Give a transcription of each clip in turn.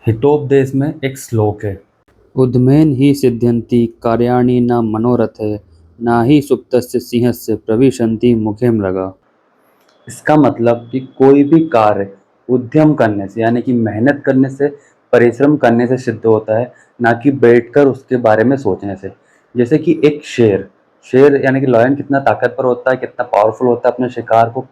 हितोपदेश में एक श्लोक है, उद्मेन ही सिद्ध्यन्ति कार्याणि न मनोरथे न ही सुप्तस्य सिंहस्य प्रविशन्ति मुखे मृगा। इसका मतलब कि कोई भी कार्य उद्यम करने से यानी कि मेहनत करने से, परिश्रम करने से सिद्ध होता है, ना कि बैठकर उसके बारे में सोचने से। जैसे कि एक शेर शेर यानी कि लायन कितना ताकतवर होता है, कितना पावरफुल होता है, अपने शिकार को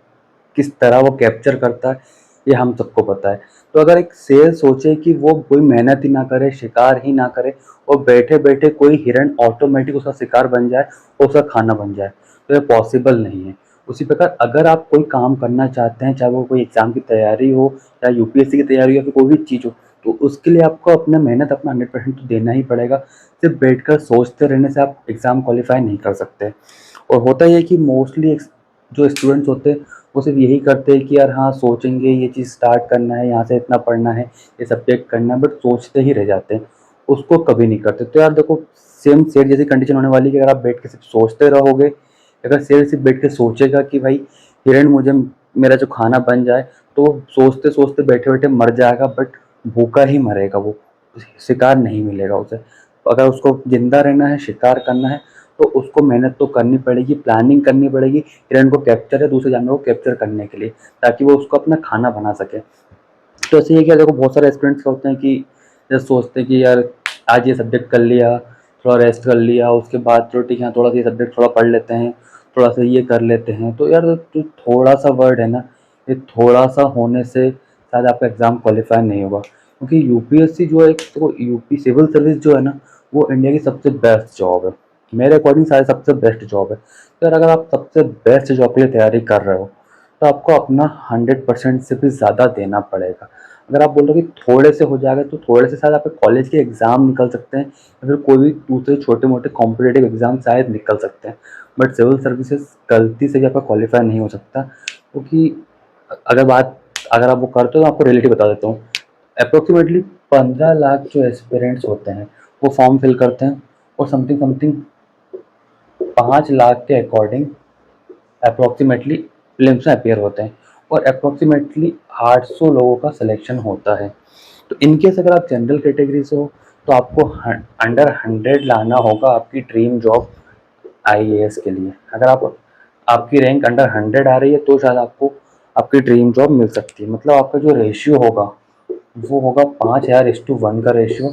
किस तरह वो कैप्चर करता है, ये हम सबको पता है। तो अगर एक शेर सोचे कि वो कोई मेहनत ही ना करे, शिकार ही ना करे और बैठे बैठे कोई हिरण ऑटोमेटिक उसका शिकार बन जाए और उसका खाना बन जाए, तो ये पॉसिबल नहीं है। उसी प्रकार अगर आप कोई काम करना चाहते हैं, चाहे वो कोई एग्जाम की तैयारी हो या यूपीएससी की तैयारी हो या फिर कोई भी चीज़ हो, तो उसके लिए आपको अपना मेहनत अपना 100% तो देना ही पड़ेगा। सिर्फ बैठकर सोचते रहने से आप एग्ज़ाम क्वालिफाई नहीं कर सकते। और होता ही है कि मोस्टली जो स्टूडेंट्स होते हैं वो सिर्फ यही करते हैं कि यार हाँ सोचेंगे, ये चीज़ स्टार्ट करना है, यहाँ से इतना पढ़ना है, ये सब्जेक्ट करना है, बट सोचते ही रह जाते हैं, उसको कभी नहीं करते। तो यार देखो, सेम शेर जैसी कंडीशन होने वाली है कि अगर आप बैठ के सिर्फ सोचते रहोगे, अगर शेर सिर्फ बैठ के सोचेगा कि भाई हिरण मुझे मेरा जो खाना बन जाए, तो सोचते सोचते बैठे बैठे मर जाएगा, बट भूखा ही मरेगा वो, शिकार नहीं मिलेगा उसे। अगर उसको जिंदा रहना है, शिकार करना है, तो उसको मेहनत तो करनी पड़ेगी, प्लानिंग करनी पड़ेगी हिरण को कैप्चर या दूसरे जानवर को कैप्चर करने के लिए, ताकि वो उसको अपना खाना बना सके। तो ऐसे ही क्या, देखो बहुत सारे स्टूडेंट्स होते हैं कि जैसे सोचते हैं कि यार आज ये सब्जेक्ट कर लिया, थोड़ा रेस्ट कर लिया, उसके बाद चलो ठीक है थोड़ा सा ये सब्जेक्ट थोड़ा पढ़ लेते हैं, थोड़ा सा ये कर लेते हैं। तो यार जो थोड़ा सा वर्ड है ना, ये थोड़ा सा होने से शायद आपका एग्ज़ाम क्वालिफाई नहीं होगा। क्योंकि यूपीएससी जो है, तो यूपी सिविल सर्विस जो है ना, वो इंडिया की सबसे बेस्ट जॉब है, मेरे अकॉर्डिंग शायद सबसे बेस्ट जॉब है। तो यार अगर आप सबसे बेस्ट जॉब के लिए तैयारी कर रहे हो, तो आपको अपना 100% से भी ज़्यादा देना पड़ेगा। अगर आप बोल रहे हो कि थोड़े से हो जाएगा, तो थोड़े से शायद आपके कॉलेज के एग्ज़ाम निकल सकते हैं या फिर कोई भी दूसरे छोटे मोटे कॉम्पिटेटिव एग्ज़ाम शायद निकल सकते हैं, बट सिविल सर्विसेज गलती से भी आपका क्वालिफाई नहीं हो सकता। क्योंकि अगर आप वो करते हो, तो आपको रियलिटी बता देता हूँ। अप्रोक्सीमेटली 15 लाख जो एस्पिरेंट्स होते हैं वो फॉर्म फिल करते हैं, और समथिंग समथिंग 5 लाख के अकॉर्डिंग अप्रोक्सीमेटली प्रीलिम्स में अपीयर होते हैं, और अप्रोक्सीमेटली 800 लोगों का सिलेक्शन होता है। तो इनकेस अगर आप जनरल कैटेगरी से हो, तो आपको अंडर 100 लाना होगा आपकी ड्रीम जॉब आईएएस के लिए। अगर आपकी रैंक अंडर 100 आ रही है, तो शायद आपको आपकी ड्रीम जॉब मिल सकती है। मतलब आपका जो रेशियो होगा वो होगा 5000:1 का रेशियो,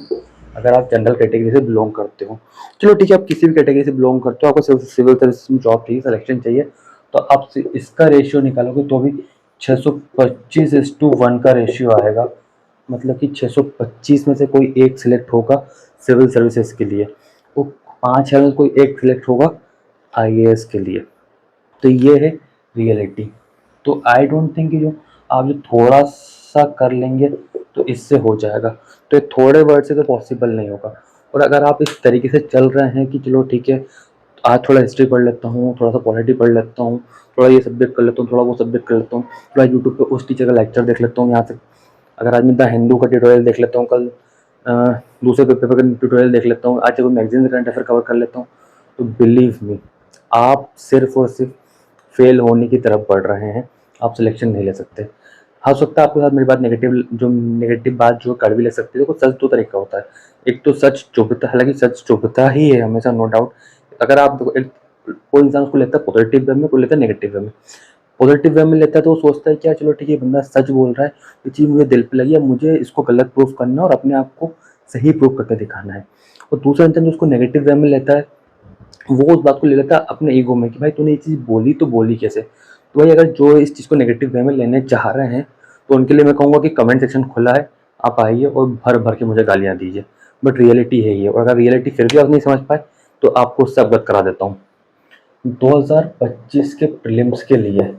अगर आप जनरल कैटेगरी से बिलोंग करते हो। चलो ठीक है, आप किसी भी कैटेगरी से बिलोंग करते हो, आपको सिविल सर्विस में जॉब चाहिए, सिलेक्शन चाहिए, तो आप इसका रेशियो निकालोगे तो भी 625:1 का रेशियो आएगा। मतलब कि 625 में से कोई एक सिलेक्ट होगा सिविल सर्विसेज के लिए, वो 5000 में कोई एक सिलेक्ट होगा आईएएस के लिए। तो ये है रियलिटी। तो आई डोंट थिंक कि जो आप जो थोड़ा सा कर लेंगे तो इससे हो जाएगा, तो ये थोड़े वर्ड से तो पॉसिबल नहीं होगा। और अगर आप इस तरीके से चल रहे हैं कि चलो ठीक है, आज थोड़ा हिस्ट्री पढ़ लेता हूँ, थोड़ा सा पॉलिटी पढ़ लेता हूँ, थोड़ा ये सब्जेक्ट कर लेता हूँ, थोड़ा वो सब्जेक्ट कर लेता हूँ, थोड़ा यूट्यूब पे उस टीचर का लेक्चर देख लेता हूँ, यहाँ से अगर आज मैं द हिंदू का ट्यूटोरियल देख लेता हूँ, कल दूसरे पेपर का ट्यूटोरियल देख लेता हूँ, आज कोई मैगजीन करंट अफेयर कवर कर लेता हूँ, तो बिलीव मी, आप सिर्फ और सिर्फ फेल होने की तरफ बढ़ रहे हैं, आप सिलेक्शन नहीं ले सकते। हो सकता है आपके साथ मेरी बात नेगेटिव बात जो कड़वी लग सकती है। देखो सच दो तरह का होता है, एक तो सच चुभता, हालांकि सच चुभता ही है हमेशा, नो डाउट। अगर आप देखो, कोई इंसान उसको लेता है पॉजिटिव वे में, कोई लेता है नेगेटिव वे में। पॉजिटिव वे में लेता है तो वो सोचता है क्या, चलो ठीक है बंदा सच बोल रहा है, ये चीज़ मुझे दिल पे लगी है, मुझे इसको गलत प्रूफ करना है और अपने आप को सही प्रूफ करके दिखाना है। और दूसरा इंसान जो उसको नेगेटिव वे में लेता है, वो उस बात को ले लेता है अपने ईगो में कि भाई तूने ये चीज़ बोली तो बोली कैसे। तो भाई अगर जो इस चीज़ को नेगेटिव वे में लेने चाह रहे हैं, तो उनके लिए मैं कहूँगा कि कमेंट सेक्शन खुला है, आप आइए और भर भर के मुझे गालियाँ दीजिए, बट रियलिटी है ये। और अगर रियलिटी फिर भी आप नहीं समझ पाए, तो आपको उससे अवगत करा देता हूँ। 2025 के प्रीलिम्स के लिए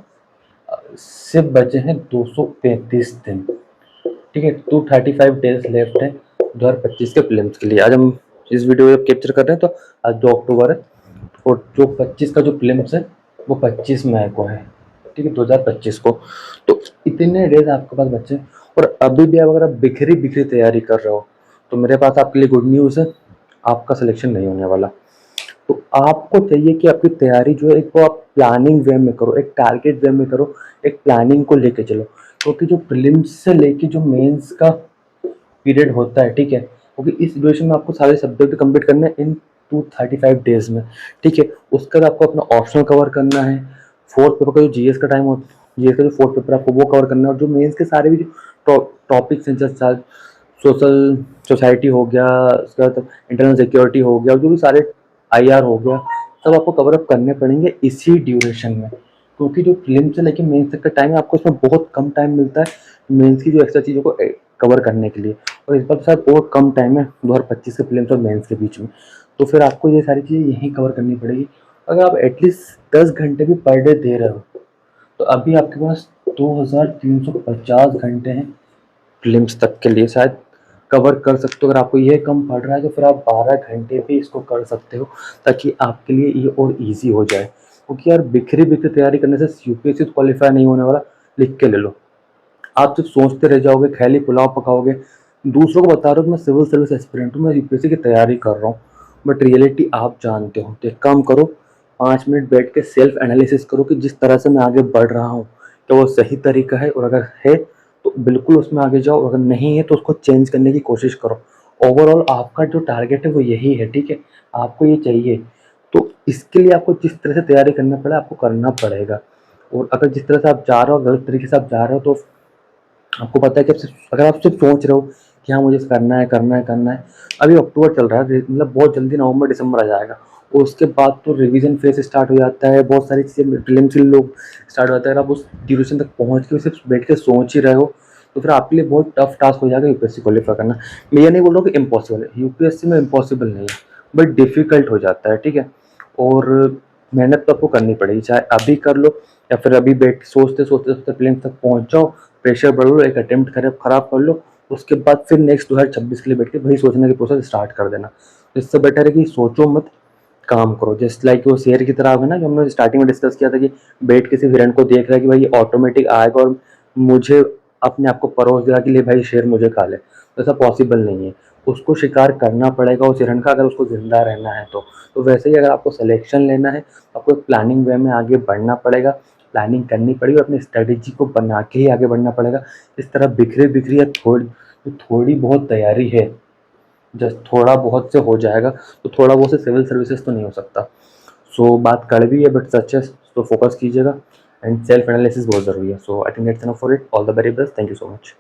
सिर्फ बचे हैं 235 दिन, ठीक है, 235 डेज लेफ्ट है 2025 के प्रीलिम्स के लिए। आज हम इस वीडियो को कैप्चर कर रहे हैं, तो आज 2 अक्टूबर है, और जो 25 का जो प्रीलिम्स है वो 25 मई को है, ठीक है, 2025 को। तो इतने डेज आपके पास बचे, और अभी भी अगर आप बिखरी बिखरी तैयारी कर रहे हो, तो मेरे पास आपके लिए गुड न्यूज़ है, आपका सिलेक्शन नहीं होने वाला। तो आपको चाहिए कि आपकी तैयारी जो है एक वो आप प्लानिंग वे में करो, एक टारगेट वे में करो, एक प्लानिंग को लेके चलो। क्योंकि जो प्रीलिम्स से लेके जो मेंस का पीरियड होता है, ठीक है, क्योंकि इस ड्यूरेशन में आपको सारे सब्जेक्ट कंप्लीट करने हैं इन 235 डेज में, ठीक है। उसके बाद आपको अपना ऑप्शनल कवर करना है, फोर्थ पेपर का जो जीएस का टाइम होता है, जीएस का जो फोर्थ पेपर आपको वो कवर करना है, और जो मेंस के सारे भी जो टॉपिक्स हैं, जैसे सोशल सोसाइटी हो गया, उसके बाद इंटरनल सिक्योरिटी हो गया, जो भी सारे आईआर हो गया, सब आपको कवर अप करने पड़ेंगे इसी ड्यूरेशन में, क्योंकि जो प्रीलिम्स से लेके मेंस तक का टाइम है आपको इसमें बहुत कम टाइम मिलता है मेंस की जो एक्स्ट्रा चीज़ों को कवर करने के लिए, और इस बार शायद और कम टाइम है 2025 के प्रीलिम्स और मेंस के बीच में, तो फिर आपको ये सारी चीज़ें यहीं कवर करनी पड़ेगी। अगर आप एटलीस्ट 10 घंटे भी पर डे दे रहे हो तो अभी आपके पास 2350 घंटे हैं प्रीलिम्स तक के लिए, शायद कवर कर सकते हो। अगर आपको ये कम पड़ रहा है तो फिर आप 12 घंटे भी इसको कर सकते हो, ताकि आपके लिए ये और ईजी हो जाए, क्योंकि यार बिखरी बिखरी तैयारी करने से यूपीएससी क्वालिफाई नहीं होने वाला। लिख के ले लो, आप सिर्फ सोचते रह जाओगे, ख्याली पुलाव पकाओगे। दूसरों को बता रहे हो कि मैं सिविल सर्विस एस्पिरेंट हूँ, मैं यूपीएससी की तैयारी कर रहा हूँ, बट रियलिटी आप जानते हो। तो एक काम करो, 5 मिनट बैठ के सेल्फ एनालिसिस करो कि जिस तरह से मैं आगे बढ़ रहा हूँ क्या वो सही तरीका है, और अगर है तो बिल्कुल उसमें आगे जाओ, अगर नहीं है तो उसको चेंज करने की कोशिश करो। ओवरऑल आपका जो टारगेट है वो यही है, ठीक है, आपको ये चाहिए, तो इसके लिए आपको जिस तरह से तैयारी करना पड़े आपको करना पड़ेगा। और अगर जिस तरह से आप जा रहे हो, गलत तरीके से आप जा रहे हो, तो आपको पता है कि अगर आप सिर्फ सोच रहे हो कि हाँ मुझे करना है करना है करना है, अभी अक्टूबर चल रहा है, मतलब बहुत जल्दी नवंबर दिसंबर आ जाएगा, और उसके बाद तो रिवीजन फेज स्टार्ट हो जाता है, बहुत सारी चीज़ें प्रीलिम्स के लोग स्टार्ट हो जाता है। अगर आप उस ड्यूरेशन तक पहुँच के सिर्फ बैठ के सोच ही रहे हो तो फिर आपके लिए बहुत टफ टास्क हो जाएगा यूपीएससी क्वालिफाई करना। मैं ये नहीं बोल रहा हूँ कि इम्पॉसिबल है, यूपीएससी में इम्पॉसिबल नहीं है, बट डिफ़िकल्ट हो जाता है, ठीक है। और मेहनत तो आपको करनी पड़ेगी, चाहे अभी कर लो या फिर अभी बैठ सोचते सोचते सोचते प्रीलिम्स तक पहुँच जाओ, प्रेशर बढ़ लो, एक अटेम्प्ट खराब कर लो, उसके बाद फिर नेक्स्ट 2026 के लिए बैठ के वही सोचने की प्रोसेस स्टार्ट कर देना। तो इससे बेटर है कि सोचो मत, काम करो। जस्ट लाइक वो शेर की तरह है ना, जो हमने स्टार्टिंग में डिस्कस किया था कि बैठ के सिर्फ हिरण को देख रहा है कि भाई ये ऑटोमेटिक आएगा और मुझे अपने आप को परोस देगा कि ले भाई शेर मुझे खा ले, तो ऐसा पॉसिबल नहीं है। उसको शिकार करना पड़ेगा उस हिरण का, अगर उसको जिंदा रहना है तो वैसे ही अगर आपको सिलेक्शन लेना है तो आपको एक प्लानिंग वे में आगे बढ़ना पड़ेगा, प्लानिंग करनी पड़ेगी और अपनी स्ट्रेटेजी को बना के ही आगे बढ़ना पड़ेगा। इस तरह बिखरे बिखरी या थोड़ी बहुत तैयारी है, जस्ट थोड़ा बहुत से हो जाएगा, तो थोड़ा बहुत से सिविल सर्विसेज तो नहीं हो सकता। सो बात कड़वी है बट सच है, तो फोकस कीजिएगा, एंड सेल्फ एनालिसिस बहुत ज़रूरी है। So I think that's enough for it, all the very best, thank you so much.